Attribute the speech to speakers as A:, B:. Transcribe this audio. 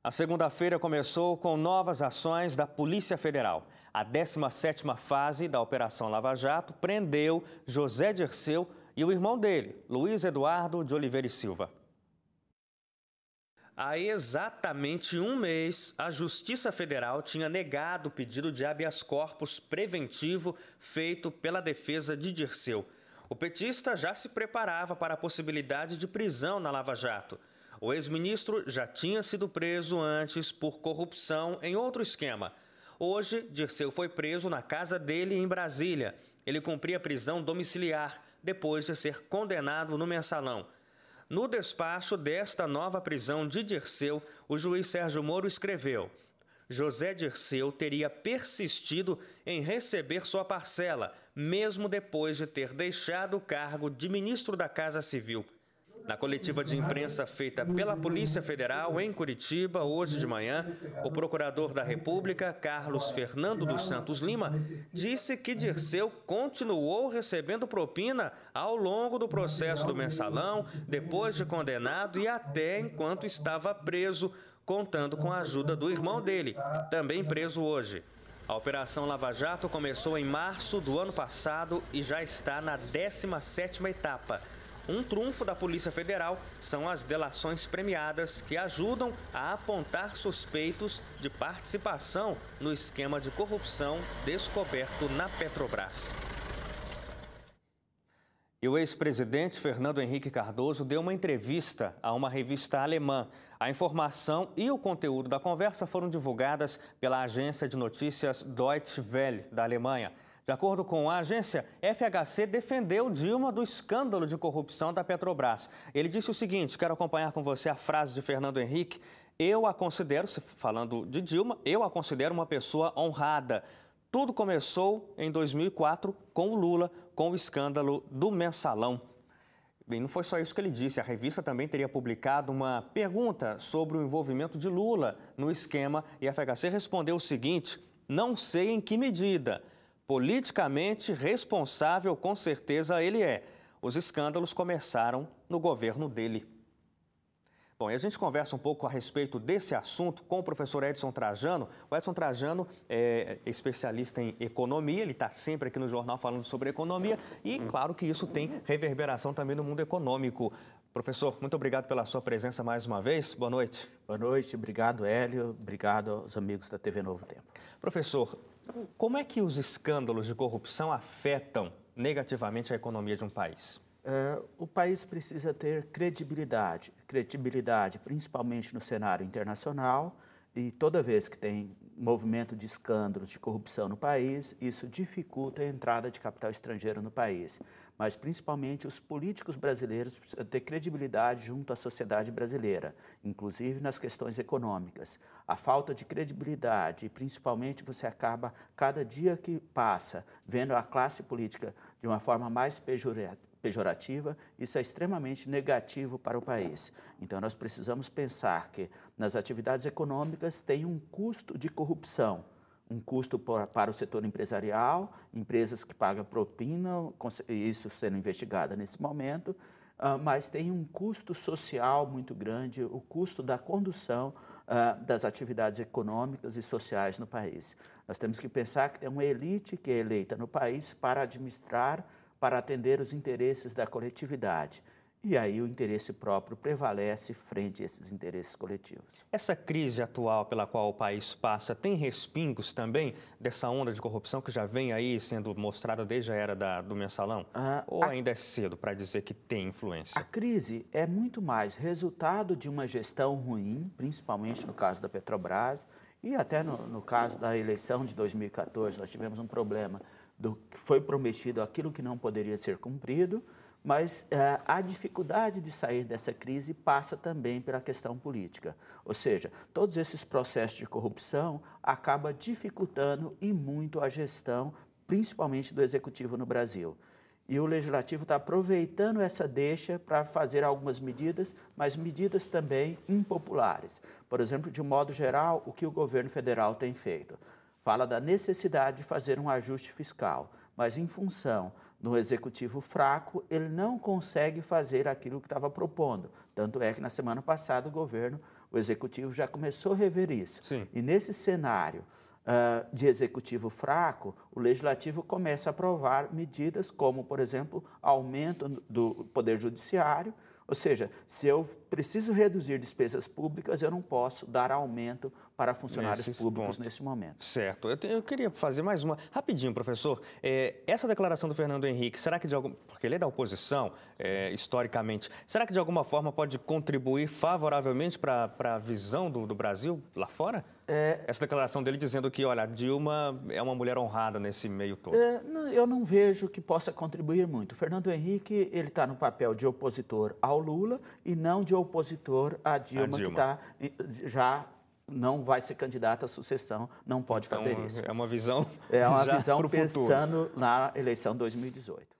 A: A segunda-feira começou com novas ações da Polícia Federal. A 17ª fase da Operação Lava Jato prendeu José Dirceu e o irmão dele, Luiz Eduardo de Oliveira e Silva. Há exatamente um mês, a Justiça Federal tinha negado o pedido de habeas corpus preventivo feito pela defesa de Dirceu. O petista já se preparava para a possibilidade de prisão na Lava Jato. O ex-ministro já tinha sido preso antes por corrupção em outro esquema. Hoje, Dirceu foi preso na casa dele em Brasília. Ele cumpria prisão domiciliar depois de ser condenado no Mensalão. No despacho desta nova prisão de Dirceu, o juiz Sérgio Moro escreveu: José Dirceu teria persistido em receber sua parcela, mesmo depois de ter deixado o cargo de ministro da Casa Civil. Na coletiva de imprensa feita pela Polícia Federal em Curitiba, hoje de manhã, o procurador da República, Carlos Fernando dos Santos Lima, disse que Dirceu continuou recebendo propina ao longo do processo do Mensalão, depois de condenado e até enquanto estava preso, contando com a ajuda do irmão dele, também preso hoje. A Operação Lava Jato começou em março do ano passado e já está na 17ª etapa. Um trunfo da Polícia Federal são as delações premiadas que ajudam a apontar suspeitos de participação no esquema de corrupção descoberto na Petrobras. E o ex-presidente Fernando Henrique Cardoso deu uma entrevista a uma revista alemã. A informação e o conteúdo da conversa foram divulgadas pela agência de notícias Deutsche Welle, da Alemanha. De acordo com a agência, FHC defendeu Dilma do escândalo de corrupção da Petrobras. Ele disse o seguinte, quero acompanhar com você a frase de Fernando Henrique: eu a considero, falando de Dilma, eu a considero uma pessoa honrada. Tudo começou em 2004 com o Lula, com o escândalo do Mensalão. Bem, não foi só isso que ele disse. A revista também teria publicado uma pergunta sobre o envolvimento de Lula no esquema e a FHC respondeu o seguinte: não sei em que medida. Politicamente responsável, com certeza ele é. Os escândalos começaram no governo dele. Bom, e a gente conversa um pouco a respeito desse assunto com o professor Edson Trajano. O Edson Trajano é especialista em economia, ele está sempre aqui no jornal falando sobre economia e, claro, que isso tem reverberação também no mundo econômico. Professor, muito obrigado pela sua presença mais uma vez. Boa noite.
B: Boa noite, obrigado, Hélio. Obrigado aos amigos da TV Novo Tempo.
A: Professor, como é que os escândalos de corrupção afetam negativamente a economia de um país?
B: O país precisa ter credibilidade principalmente no cenário internacional, e toda vez que tem movimento de escândalos de corrupção no país, isso dificulta a entrada de capital estrangeiro no país. Mas, principalmente, os políticos brasileiros precisam ter credibilidade junto à sociedade brasileira, inclusive nas questões econômicas. A falta de credibilidade, principalmente, você acaba, cada dia que passa, vendo a classe política de uma forma mais pejorativa, isso é extremamente negativo para o país. Então, nós precisamos pensar que nas atividades econômicas tem um custo de corrupção, um custo para o setor empresarial, empresas que pagam propina, isso sendo investigado nesse momento, mas tem um custo social muito grande, o custo da condução das atividades econômicas e sociais no país. Nós temos que pensar que tem uma elite que é eleita no país para administrar, para atender os interesses da coletividade. E aí o interesse próprio prevalece frente a esses interesses coletivos.
A: Essa crise atual pela qual o país passa tem respingos também dessa onda de corrupção que já vem aí sendo mostrada desde a era do Mensalão? Ou ainda é cedo para dizer que tem influência?
B: A crise é muito mais resultado de uma gestão ruim, principalmente no caso da Petrobras, e até no caso da eleição de 2014, nós tivemos um problema do que foi prometido, aquilo que não poderia ser cumprido, mas a dificuldade de sair dessa crise passa também pela questão política. Ou seja, todos esses processos de corrupção acabam dificultando e muito a gestão, principalmente do Executivo no Brasil. E o Legislativo está aproveitando essa deixa para fazer algumas medidas, mas medidas também impopulares. Por exemplo, de um modo geral, o que o governo federal tem feito? fala da necessidade de fazer um ajuste fiscal, mas em função do executivo fraco, ele não consegue fazer aquilo que estava propondo. Tanto é que na semana passada o executivo já começou a rever isso.
A: Sim.
B: E nesse cenário de executivo fraco, o legislativo começa a aprovar medidas como, por exemplo, aumento do poder judiciário. Ou seja, se eu preciso reduzir despesas públicas, eu não posso dar aumento para funcionários públicos nesse momento.
A: Certo. Eu queria fazer mais uma. Rapidinho, professor. Essa declaração do Fernando Henrique, será que porque ele é da oposição, historicamente, será que de alguma forma pode contribuir favoravelmente para a visão do Brasil lá fora? Essa declaração dele dizendo que, olha, a Dilma é uma mulher honrada nesse meio todo.
B: Eu não vejo que possa contribuir muito. O Fernando Henrique, ele está no papel de opositor ao Lula e não de opositor à Dilma. Que já não vai ser candidato à sucessão, não pode fazer isso.
A: É uma visão
B: É uma
A: já
B: visão
A: pro futuro.
B: pensando na eleição 2018.